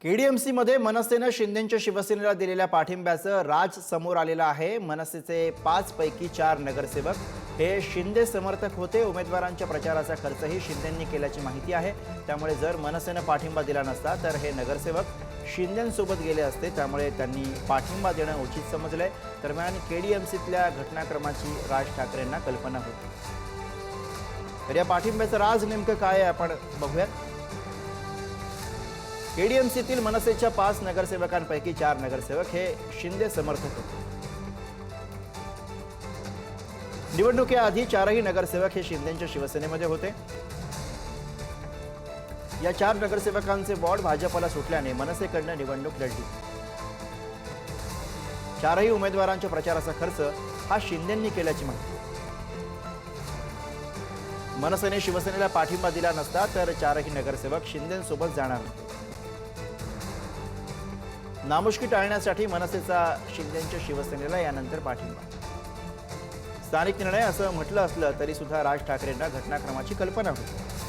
केडीएमसीमध्ये मनसेनं शिंदेंच्या शिवसेनेला दिलेल्या पाठिंब्याचं राज समोर आलेलं आहे। मनसेचे 5 पैकी 4 नगरसेवक हे शिंदे समर्थक होते। उमेदवारांच्या प्रचाराचा खर्चही शिंदेंनी केल्याची माहिती आहे। त्यामुळे जर मनसेनं पाठिंबा दिला नसता तर हे नगरसेवक शिंदेंसोबत गेले असते। त्यामुळे त्यांनी पाठिंबा देणं उचित समजलंय। दरम्यान केडीएमसीतल्या घटनाक्रमाची राज ठाकरेंना कल्पना होती। तर या पाठिंब्याचं राज नेमकं काय आहे आपण बघूयात। केडीएमसीतील मनसेच्या 5 नगरसेवकांपैकी 4 नगरसेवक हे शिंदे समर्थक होते। निवडणुकीआधी 4ही नगरसेवक हे शिंदेंच्या शिवसेनेमध्ये होते। या 4 नगरसेवकांचे वॉर्ड भाजपला सुटल्याने मनसेकडनं निवडणूक लढली। 4ही उमेदवारांच्या प्रचाराचा खर्च हा शिंदेंनी केल्याची माहिती। मनसेने शिवसेनेला पाठिंबा दिला नसता तर 4ही नगरसेवक शिंदेंसोबत जाणार होते। नामुष्की टाळण्यासाठी मनसेचा शिंदेंच्या शिवसेनेला यानंतर पाठिंबा। स्थानिक निर्णय असं म्हटलं असलं तरी सुद्धा राज ठाकरेंना घटनाक्रमाची कल्पना होती।